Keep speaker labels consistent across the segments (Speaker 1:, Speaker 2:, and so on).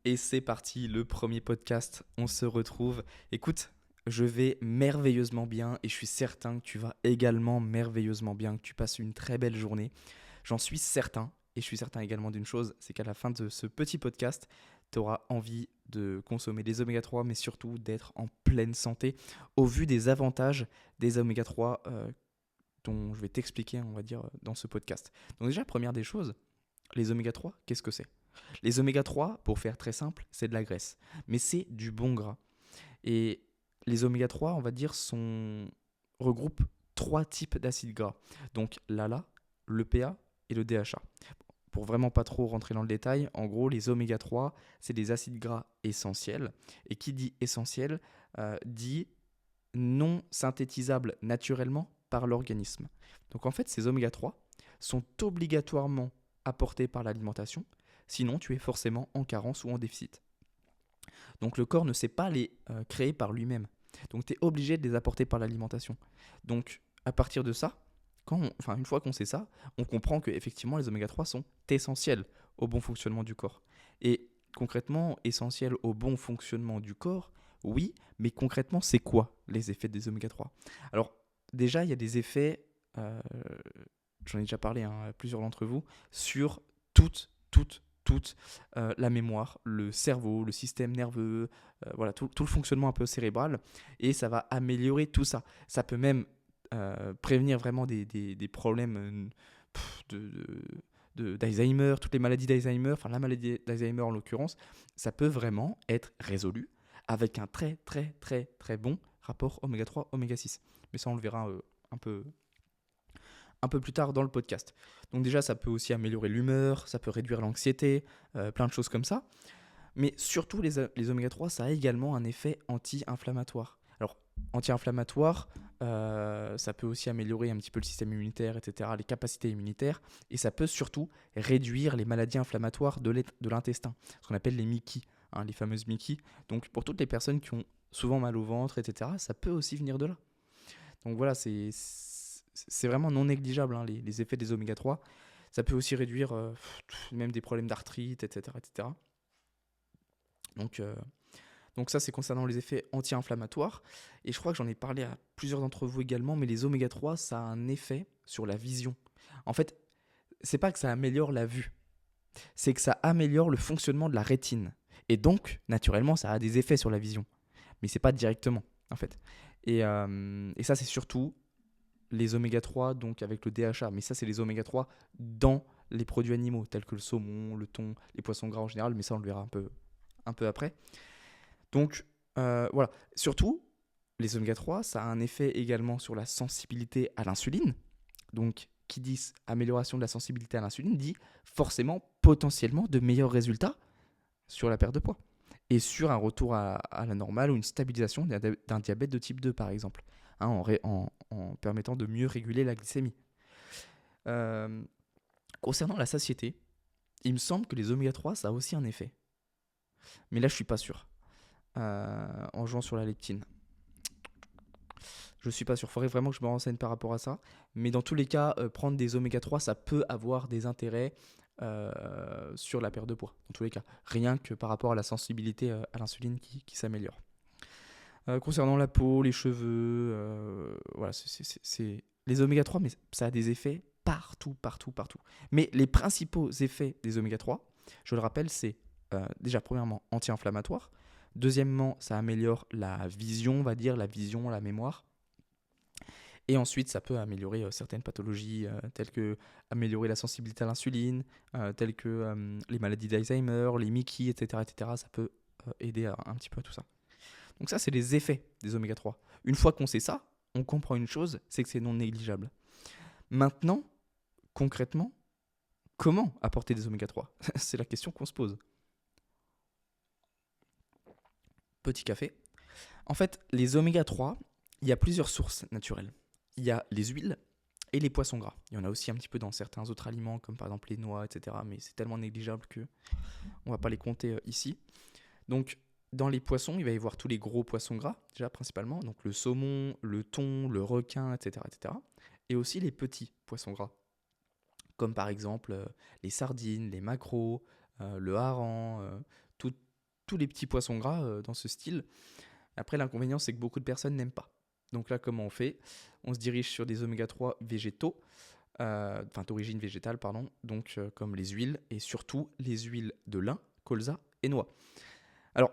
Speaker 1: Et c'est parti, le premier podcast, on se retrouve. Écoute, je vais merveilleusement bien et je suis certain que tu vas également merveilleusement bien, que tu passes une très belle journée. J'en suis certain, et je suis certain également d'une chose, c'est qu'à la fin de ce petit podcast, tu auras envie de consommer des oméga 3, mais surtout d'être en pleine santé, au vu des avantages des oméga 3 dont je vais t'expliquer, on va dire, dans ce podcast. Donc déjà, première des choses, les oméga 3, qu'est-ce que c'est? Les oméga 3, pour faire très simple, c'est de la graisse. Mais c'est du bon gras. Et les oméga 3, on va dire, regroupent trois types d'acides gras. Donc l'ALA, le PA et le DHA. Pour vraiment pas trop rentrer dans le détail, en gros, les oméga 3, c'est des acides gras essentiels. Et qui dit essentiel, dit non synthétisables naturellement par l'organisme. Donc en fait, ces oméga 3 sont obligatoirement apportés par l'alimentation, sinon tu es forcément en carence ou en déficit. Donc le corps ne sait pas les créer par lui-même. Donc tu es obligé de les apporter par l'alimentation. Donc à partir de ça, une fois qu'on sait ça, on comprend que effectivement les oméga 3 sont essentiels au bon fonctionnement du corps. Et concrètement, essentiels au bon fonctionnement du corps, oui, mais concrètement, c'est quoi les effets des oméga 3? Alors déjà, il y a des effets, j'en ai déjà parlé à plusieurs d'entre vous, sur toute la mémoire, le cerveau, le système nerveux, voilà, tout le fonctionnement un peu cérébral, et ça va améliorer tout ça. Ça peut même prévenir vraiment des problèmes d'Alzheimer, toutes les maladies d'Alzheimer, enfin la maladie d'Alzheimer en l'occurrence, ça peut vraiment être résolu avec un très très très très bon rapport oméga 3, oméga 6. Mais ça on le verra un peu plus tard dans le podcast. Donc déjà, ça peut aussi améliorer l'humeur, ça peut réduire l'anxiété, plein de choses comme ça. Mais surtout, les oméga 3, ça a également un effet anti-inflammatoire. Alors, anti-inflammatoire, ça peut aussi améliorer un petit peu le système immunitaire, etc., les capacités immunitaires, et ça peut surtout réduire les maladies inflammatoires de l'intestin, ce qu'on appelle les MICI, les fameuses MICI. Donc, pour toutes les personnes qui ont souvent mal au ventre, etc., ça peut aussi venir de là. Donc voilà, c'est vraiment non négligeable, les effets des oméga 3. Ça peut aussi réduire même des problèmes d'arthrite, etc. etc. Donc, euh, donc ça, c'est concernant les effets anti-inflammatoires. Et je crois que j'en ai parlé à plusieurs d'entre vous également, mais les oméga 3, ça a un effet sur la vision. En fait, c'est pas que ça améliore la vue, c'est que ça améliore le fonctionnement de la rétine. Et donc, naturellement, ça a des effets sur la vision. Mais c'est pas directement, en fait. Et ça, c'est surtout les oméga 3, donc avec le DHA. Mais ça, c'est les oméga 3 dans les produits animaux, tels que le saumon, le thon, les poissons gras en général. Mais ça, on le verra un peu après. Donc, voilà. Surtout, les oméga 3, ça a un effet également sur la sensibilité à l'insuline. Donc, qui dit amélioration de la sensibilité à l'insuline, dit forcément, potentiellement, de meilleurs résultats sur la perte de poids. Et sur un retour à la normale ou une stabilisation d'un diabète de type 2, par exemple, en permettant de mieux réguler la glycémie. Euh, Concernant la satiété, il me semble que les oméga 3, ça a aussi un effet. Mais là, je suis pas sûr. En jouant sur la leptine. Je suis pas sûr. Il faudrait vraiment que je me renseigne par rapport à ça. Mais dans tous les cas, prendre des oméga 3, ça peut avoir des intérêts sur la perte de poids. Dans tous les cas. Rien que par rapport à la sensibilité à l'insuline qui s'améliore. Concernant la peau, les cheveux, voilà, c'est les oméga 3, mais ça a des effets partout, partout, partout. Mais les principaux effets des oméga 3, je le rappelle, c'est déjà premièrement anti-inflammatoire. Deuxièmement, ça améliore la vision, on va dire, la vision, la mémoire. Et ensuite, ça peut améliorer certaines pathologies telles que améliorer la sensibilité à l'insuline, telles que les maladies d'Alzheimer, les MICI, etc., etc. Ça peut aider un petit peu à tout ça. Donc ça, c'est les effets des oméga 3. Une fois qu'on sait ça, on comprend une chose, c'est que c'est non négligeable. Maintenant, concrètement, comment apporter des oméga 3? C'est la question qu'on se pose. Petit café. En fait, les oméga 3, il y a plusieurs sources naturelles. Il y a les huiles et les poissons gras. Il y en a aussi un petit peu dans certains autres aliments, comme par exemple les noix, etc. Mais c'est tellement négligeable qu'on ne va pas les compter ici. Donc, dans les poissons, il va y avoir tous les gros poissons gras, déjà principalement, donc le saumon, le thon, le requin, etc., etc. Et aussi les petits poissons gras, comme par exemple les sardines, les maquereaux, le hareng, tous les petits poissons gras dans ce style. Après, l'inconvénient, c'est que beaucoup de personnes n'aiment pas. Donc là, comment on fait? On se dirige sur des oméga 3 végétaux, d'origine végétale, pardon, donc comme les huiles, et surtout les huiles de lin, colza et noix. Alors,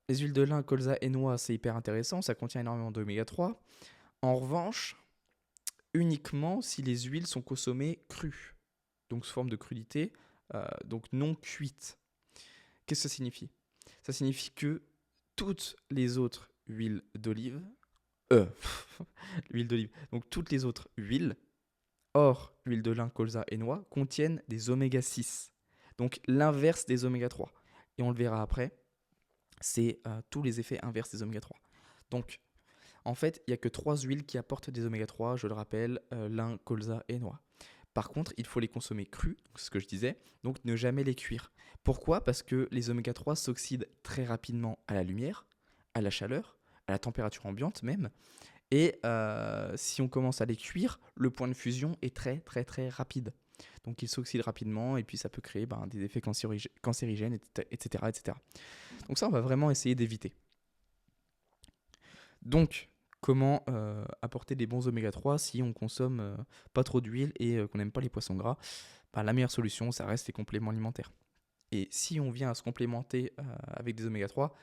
Speaker 1: les huiles de lin, colza et noix, c'est hyper intéressant, ça contient énormément d'oméga 3. En revanche, uniquement si les huiles sont consommées crues, donc sous forme de crudité, donc non cuites. Qu'est-ce que ça signifie? Ça signifie que toutes les autres huiles d'olive, l'huile d'olive, donc toutes les autres huiles, hors huile de lin, colza et noix, contiennent des oméga 6. Donc l'inverse des oméga 3. Et on le verra après, c'est tous les effets inverses des oméga 3. Donc en fait, il n'y a que 3 huiles qui apportent des oméga 3, je le rappelle, lin, colza et noix. Par contre, il faut les consommer crus, c'est ce que je disais, donc ne jamais les cuire. Pourquoi? Parce que les oméga 3 s'oxydent très rapidement à la lumière, à la chaleur, à la température ambiante même. Et si on commence à les cuire, le point de fusion est très très très rapide. Donc ils s'oxydent rapidement et puis ça peut créer des effets cancérigènes, etc., etc. Donc ça, on va vraiment essayer d'éviter. Donc, comment apporter des bons oméga 3 si on consomme pas trop d'huile et qu'on n'aime pas les poissons gras? La meilleure solution, ça reste les compléments alimentaires. Et si on vient à se complémenter avec des oméga 3,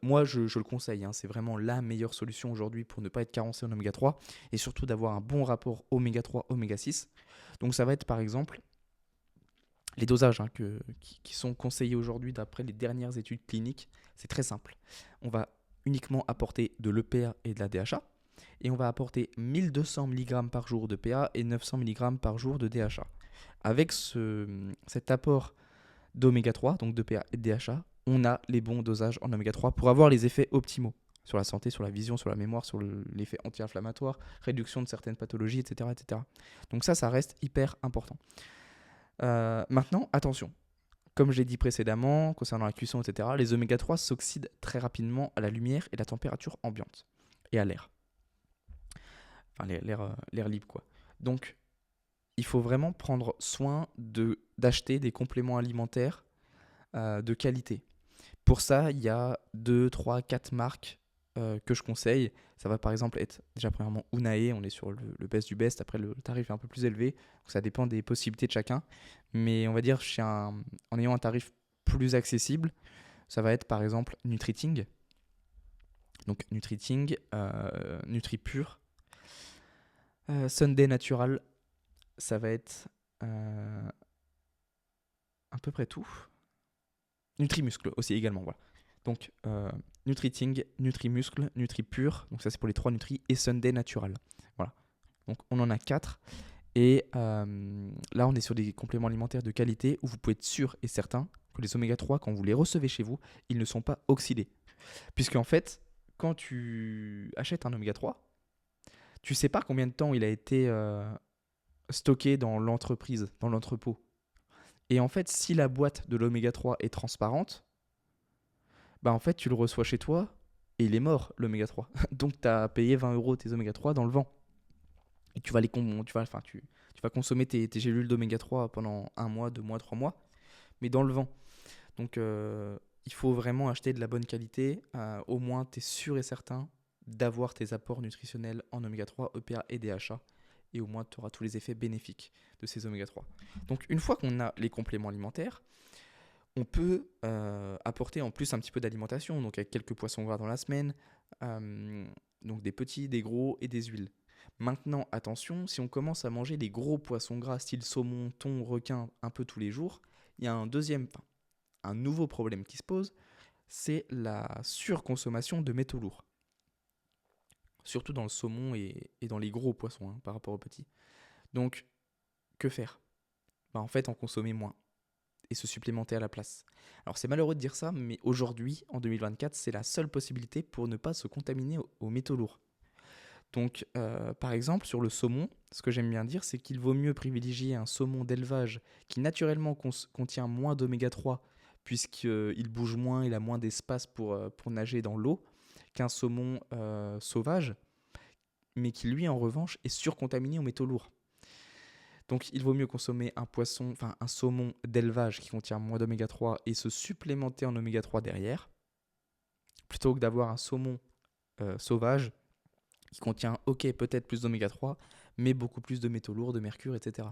Speaker 1: moi je le conseille, hein, c'est vraiment la meilleure solution aujourd'hui pour ne pas être carencé en oméga 3 et surtout d'avoir un bon rapport oméga 3, oméga 6. Donc ça va être par exemple les dosages qui sont conseillés aujourd'hui d'après les dernières études cliniques. C'est très simple. On va uniquement apporter de l'EPA et de la DHA et on va apporter 1200 mg par jour de PA et 900 mg par jour de DHA. Avec cet apport d'oméga 3, donc de PA et de DHA, on a les bons dosages en oméga 3 pour avoir les effets optimaux sur la santé, sur la vision, sur la mémoire, sur l'effet anti-inflammatoire, réduction de certaines pathologies, etc. etc. Donc ça reste hyper important. Maintenant, attention. Comme je l'ai dit précédemment, concernant la cuisson, etc., les oméga 3 s'oxydent très rapidement à la lumière et la température ambiante, et à l'air. Enfin, l'air libre, quoi. Donc, il faut vraiment prendre soin d'acheter des compléments alimentaires de qualité. Pour ça, il y a 2, 3, 4 marques que je conseille. Ça va par exemple être déjà premièrement Unae, on est sur le best du best, après le tarif est un peu plus élevé, donc ça dépend des possibilités de chacun. Mais on va dire en ayant un tarif plus accessible, ça va être par exemple Nutriting. Donc Nutriting, NutriPure, Sunday Natural, ça va être à peu près tout. Nutrimuscle aussi également, voilà. Donc Nutriting, Nutrimuscle, NutriPure, donc ça c'est pour les 3 nutris, et Sunday Natural. Voilà. Donc on en a 4. Et là on est sur des compléments alimentaires de qualité où vous pouvez être sûr et certain que les oméga 3, quand vous les recevez chez vous, ils ne sont pas oxydés. Puisqu'en fait, quand tu achètes un oméga 3, tu sais pas combien de temps il a été stocké dans l'entreprise, dans l'entrepôt. Et en fait, si la boîte de l'oméga 3 est transparente, en fait, tu le reçois chez toi et il est mort, l'oméga 3. Donc, tu as payé 20 € tes oméga 3 dans le vent. Et tu vas consommer tes gélules d'oméga 3 pendant 1 mois, 2 mois, 3 mois, mais dans le vent. Donc, il faut vraiment acheter de la bonne qualité. Au moins, tu es sûr et certain d'avoir tes apports nutritionnels en oméga 3, EPA et DHA. Et au moins, tu auras tous les effets bénéfiques de ces oméga 3. Donc, une fois qu'on a les compléments alimentaires, on peut apporter en plus un petit peu d'alimentation, donc avec quelques poissons gras dans la semaine, donc des petits, des gros et des huiles. Maintenant, attention, si on commence à manger des gros poissons gras, style saumon, thon, requin, un peu tous les jours, il y a un nouveau problème qui se pose, c'est la surconsommation de métaux lourds. Surtout dans le saumon et dans les gros poissons par rapport aux petits. Donc, que faire? En fait, en consommer moins et se supplémenter à la place. Alors c'est malheureux de dire ça, mais aujourd'hui, en 2024, c'est la seule possibilité pour ne pas se contaminer aux métaux lourds. Donc, par exemple, sur le saumon, ce que j'aime bien dire, c'est qu'il vaut mieux privilégier un saumon d'élevage qui naturellement contient moins d'oméga 3, puisqu'il bouge moins, il a moins d'espace pour nager dans l'eau, qu'un saumon sauvage, mais qui lui, en revanche, est surcontaminé aux métaux lourds. Donc, il vaut mieux consommer un saumon d'élevage qui contient moins d'oméga 3 et se supplémenter en oméga 3 derrière, plutôt que d'avoir un saumon sauvage qui contient, ok, peut-être plus d'oméga 3, mais beaucoup plus de métaux lourds, de mercure, etc.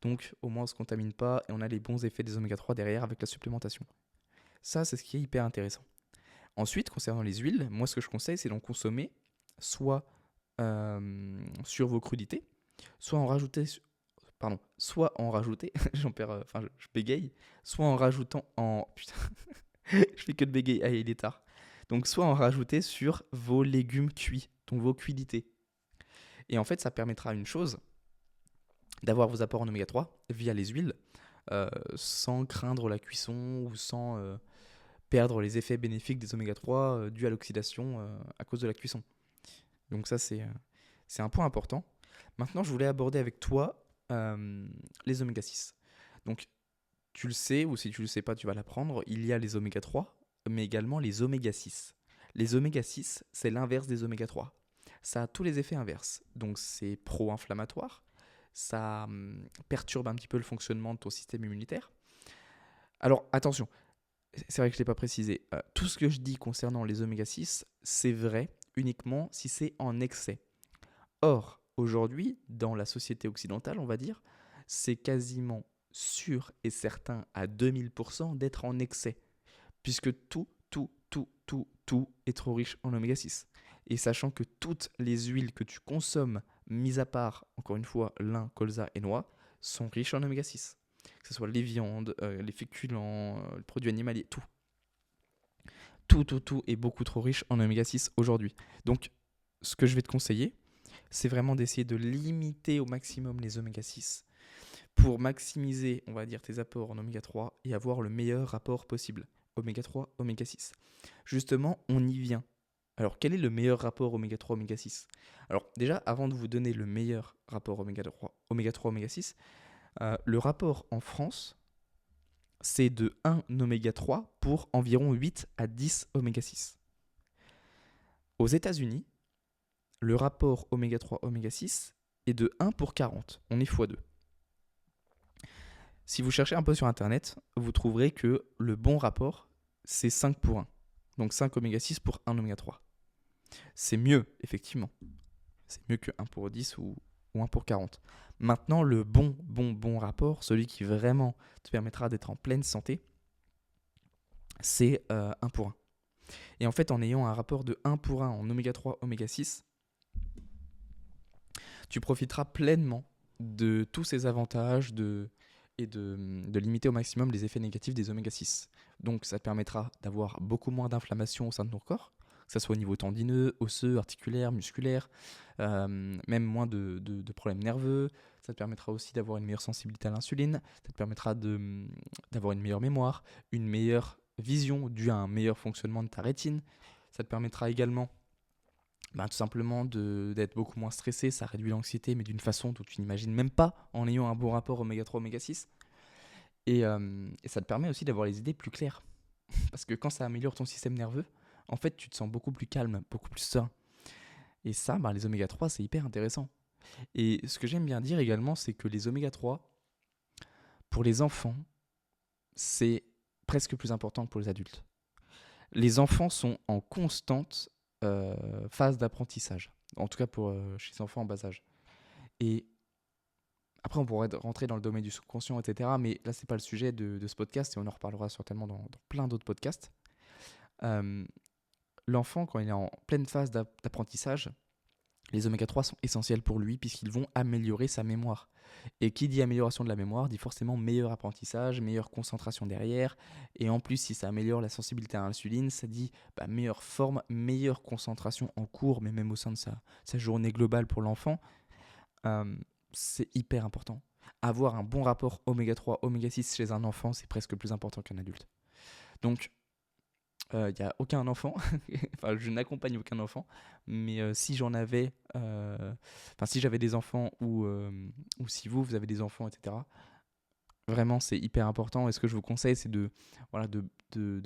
Speaker 1: Donc au moins on ne se contamine pas et on a les bons effets des oméga 3 derrière avec la supplémentation. Ça, c'est ce qui est hyper intéressant. Ensuite, concernant les huiles, moi ce que je conseille, c'est d'en consommer soit sur vos crudités, soit en rajouter, j'en perds, je bégaye, soit en rajoutant en, putain, je fais que de bégayer, ah il est tard. Donc soit en rajouter sur vos légumes cuits, donc vos cuidités. Et en fait, ça permettra une chose, d'avoir vos apports en oméga 3 via les huiles, sans craindre la cuisson ou sans perdre les effets bénéfiques des oméga 3 dus à l'oxydation à cause de la cuisson. Donc ça, c'est un point important. Maintenant, je voulais aborder avec toi les oméga 6. Donc, tu le sais, ou si tu ne le sais pas, tu vas l'apprendre, il y a les oméga 3, mais également les oméga 6. Les oméga 6, c'est l'inverse des oméga 3. Ça a tous les effets inverses. Donc, c'est pro-inflammatoire, ça perturbe un petit peu le fonctionnement de ton système immunitaire. Alors, attention, c'est vrai que je ne l'ai pas précisé. Tout ce que je dis concernant les oméga 6, c'est vrai uniquement si c'est en excès. Or, aujourd'hui, dans la société occidentale, on va dire, c'est quasiment sûr et certain à 2000% d'être en excès, puisque tout est trop riche en oméga 6. Et sachant que toutes les huiles que tu consommes, mis à part, encore une fois, lin, colza et noix, sont riches en oméga 6. Que ce soit les viandes, les féculents, les produits animaliers, tout. Tout est beaucoup trop riche en oméga 6 aujourd'hui. Donc, ce que je vais te conseiller, c'est vraiment d'essayer de limiter au maximum les oméga 6 pour maximiser, on va dire, tes apports en oméga 3 et avoir le meilleur rapport possible. Oméga 3, oméga 6. Justement, on y vient. Alors, quel est le meilleur rapport oméga 3, oméga 6 ? Alors, déjà, avant de vous donner le meilleur rapport oméga 3, oméga 6, le rapport en France, c'est de 1 oméga 3 pour environ 8 à 10 oméga 6. Aux États-Unis, le rapport oméga 3, oméga 6 est de 1 pour 40. On est x2. Si vous cherchez un peu sur Internet, vous trouverez que le bon rapport, c'est 5 pour 1. Donc 5 oméga 6 pour 1 oméga 3. C'est mieux, effectivement. C'est mieux que 1 pour 10 ou 1 pour 40. Maintenant, le bon rapport, celui qui vraiment te permettra d'être en pleine santé, c'est 1 pour 1. Et en fait, en ayant un rapport de 1 pour 1 en oméga 3, oméga 6, tu profiteras pleinement de tous ces avantages et de limiter au maximum les effets négatifs des oméga 6. Donc ça te permettra d'avoir beaucoup moins d'inflammation au sein de ton corps, que ce soit au niveau tendineux, osseux, articulaire, musculaire, même moins de problèmes nerveux. Ça te permettra aussi d'avoir une meilleure sensibilité à l'insuline, ça te permettra d'avoir une meilleure mémoire, une meilleure vision due à un meilleur fonctionnement de ta rétine. Ça te permettra également tout simplement d'être beaucoup moins stressé, ça réduit l'anxiété, mais d'une façon dont tu n'imagines même pas en ayant un bon rapport oméga 3, oméga 6. Et ça te permet aussi d'avoir les idées plus claires. Parce que quand ça améliore ton système nerveux, en fait, tu te sens beaucoup plus calme, beaucoup plus serein. Et ça, les oméga 3, c'est hyper intéressant. Et ce que j'aime bien dire également, c'est que les oméga 3, pour les enfants, c'est presque plus important que pour les adultes. Les enfants sont en constante phase d'apprentissage. En tout cas chez les enfants en bas âge. Et après, on pourrait rentrer dans le domaine du subconscient, etc. Mais là, c'est pas le sujet de ce podcast et on en reparlera certainement dans plein d'autres podcasts. L'enfant, quand il est en pleine phase d'apprentissage, les oméga 3 sont essentiels pour lui puisqu'ils vont améliorer sa mémoire. Et qui dit amélioration de la mémoire dit forcément meilleur apprentissage, meilleure concentration derrière. Et en plus, si ça améliore la sensibilité à l'insuline, ça dit meilleure forme, meilleure concentration en cours, mais même au sein de sa journée globale pour l'enfant. C'est hyper important. Avoir un bon rapport oméga 3, oméga 6 chez un enfant, c'est presque plus important qu'un adulte. Donc, il n'y a aucun enfant, enfin je n'accompagne aucun enfant, mais si j'en avais, si j'avais des enfants ou si vous avez des enfants, etc., vraiment c'est hyper important. Et ce que je vous conseille, c'est de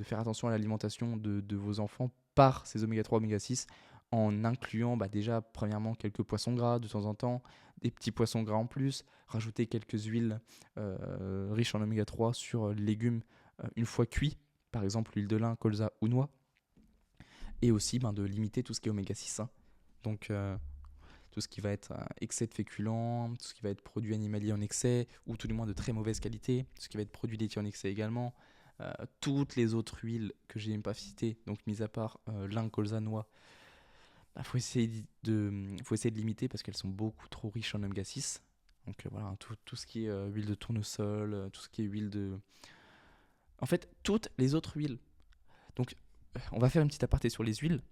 Speaker 1: faire attention à l'alimentation de vos enfants par ces oméga 3, oméga 6, en incluant déjà premièrement quelques poissons gras de temps en temps, des petits poissons gras en plus, rajouter quelques huiles riches en oméga 3 sur légumes une fois cuits, par exemple l'huile de lin, colza ou noix. Et aussi de limiter tout ce qui est oméga 6, hein. Donc tout ce qui va être excès de féculents, tout ce qui va être produit animalier en excès, ou tout du moins de très mauvaise qualité, tout ce qui va être produit laitier en excès également, toutes les autres huiles que j'ai même pas citées, donc mis à part lin, colza, noix, faut faut essayer de limiter parce qu'elles sont beaucoup trop riches en oméga 6. Donc voilà, tout ce qui est huile de tournesol, tout ce qui est huile de... En fait, toutes les autres huiles. Donc on va faire une petite aparté sur les huiles.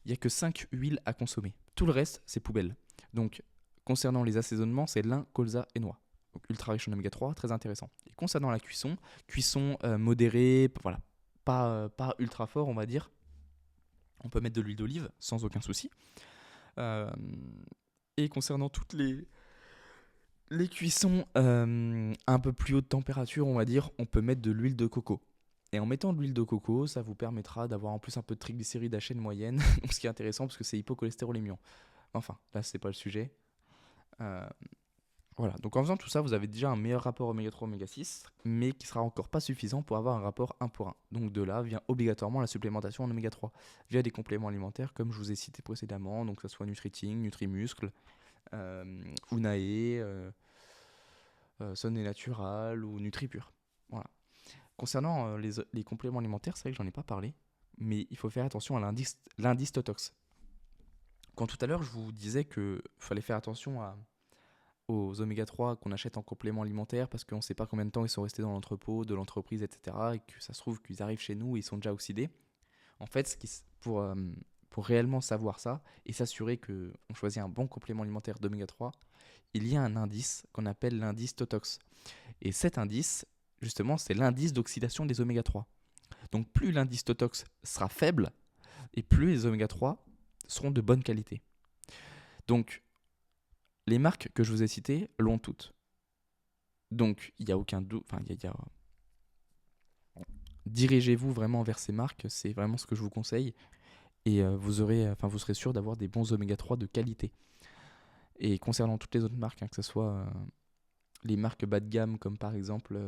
Speaker 1: Il n'y a que 5 huiles à consommer. Tout le reste, c'est poubelle. Donc, concernant les assaisonnements, c'est lin, colza et noix. Donc, ultra riche en oméga 3, très intéressant. Et concernant la cuisson, modérée, voilà, pas ultra fort, on va dire. On peut mettre de l'huile d'olive sans aucun souci. Euh, et concernant toutes les cuissons un peu plus haute température, on va dire, on peut mettre de l'huile de coco. Et en mettant de l'huile de coco, ça vous permettra d'avoir en plus un peu de triglycérides à chaîne moyenne, ce qui est intéressant parce que c'est hypocholestérolémiant. Enfin, là, c'est pas le sujet. Euh, voilà, donc en faisant tout ça, vous avez déjà un meilleur rapport oméga 3, oméga 6, mais qui sera encore pas suffisant pour avoir un rapport 1 pour 1. Donc de là vient obligatoirement la supplémentation en oméga 3 via des compléments alimentaires comme je vous ai cité précédemment, donc que ce soit Nutriting, Nutrimuscle, Unae, Sonné Natural ou NutriPure. Voilà. Concernant les compléments alimentaires, c'est vrai que j'en ai pas parlé, mais il faut faire attention à l'indice Totox. Quand tout à l'heure je vous disais qu'il fallait faire attention aux oméga 3 qu'on achète en complément alimentaire parce qu'on ne sait pas combien de temps ils sont restés dans l'entrepôt de l'entreprise, etc. Et que ça se trouve qu'ils arrivent chez nous et ils sont déjà oxydés. En fait, pour réellement savoir ça et s'assurer qu'on choisit un bon complément alimentaire d'oméga 3, il y a un indice qu'on appelle l'indice Totox. Et cet indice, justement, c'est l'indice d'oxydation des oméga 3. Donc plus l'indice Totox sera faible et plus les oméga 3 seront de bonne qualité. Donc les marques que je vous ai citées l'ont toutes. Donc il n'y a aucun doute, dirigez-vous vraiment vers ces marques, c'est vraiment ce que je vous conseille. Et vous serez sûr d'avoir des bons oméga 3 de qualité. Et concernant toutes les autres marques, que ce soit les marques bas de gamme comme par exemple,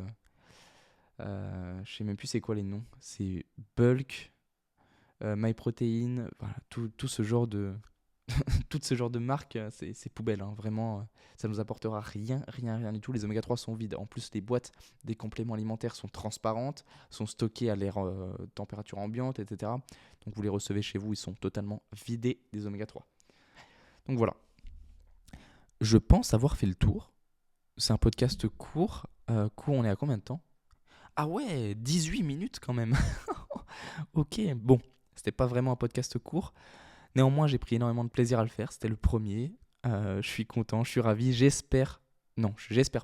Speaker 1: je sais même plus c'est quoi les noms, c'est Bulk, MyProtein, voilà, tout ce genre de tout ce genre de marques, c'est poubelle, hein, vraiment, ça nous apportera rien du tout. Les oméga 3 sont vides. En plus, les boîtes des compléments alimentaires sont transparentes, sont stockées à l'air température ambiante, etc. Donc vous les recevez chez vous, ils sont totalement vidés des oméga 3. Donc voilà. Je pense avoir fait le tour. C'est un podcast court. Court, on est à combien de temps? Ah ouais, 18 minutes quand même. Ok, bon, c'était pas vraiment un podcast court. Néanmoins, j'ai pris énormément de plaisir à le faire. C'était le premier. Je suis content, je suis ravi. J'espère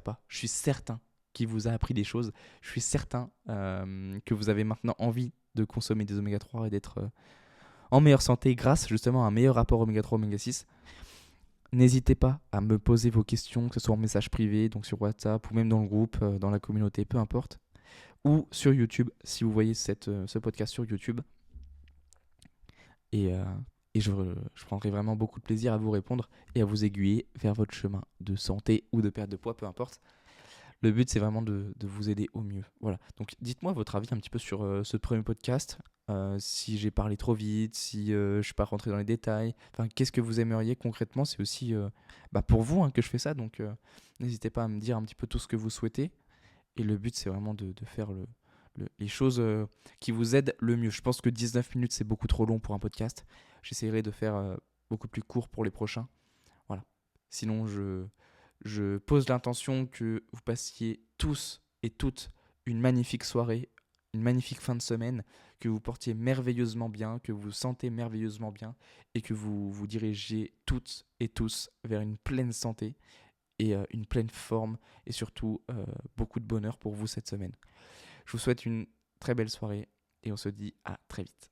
Speaker 1: pas. Je suis certain qu'il vous a appris des choses. Je suis certain que vous avez maintenant envie de consommer des oméga 3 et d'être en meilleure santé grâce justement à un meilleur rapport oméga 3, oméga 6. N'hésitez pas à me poser vos questions, que ce soit en message privé, donc sur WhatsApp ou même dans le groupe, dans la communauté, peu importe. Ou sur YouTube, si vous voyez ce podcast sur YouTube. Et je prendrai vraiment beaucoup de plaisir à vous répondre et à vous aiguiller vers votre chemin de santé ou de perte de poids, peu importe. Le but, c'est vraiment de vous aider au mieux. Voilà. Donc, dites-moi votre avis un petit peu sur ce premier podcast. Si j'ai parlé trop vite, si je ne suis pas rentré dans les détails. Enfin, qu'est-ce que vous aimeriez concrètement? C'est aussi pour vous que je fais ça. Donc, n'hésitez pas à me dire un petit peu tout ce que vous souhaitez. Et le but, c'est vraiment de faire les choses qui vous aident le mieux. Je pense que 19 minutes, c'est beaucoup trop long pour un podcast. J'essaierai de faire beaucoup plus court pour les prochains. Voilà. Sinon, je pose l'intention que vous passiez tous et toutes une magnifique soirée, une magnifique fin de semaine, que vous portiez merveilleusement bien, que vous vous sentez merveilleusement bien et que vous vous dirigiez toutes et tous vers une pleine santé et une pleine forme et surtout beaucoup de bonheur pour vous cette semaine. Je vous souhaite une très belle soirée et on se dit à très vite.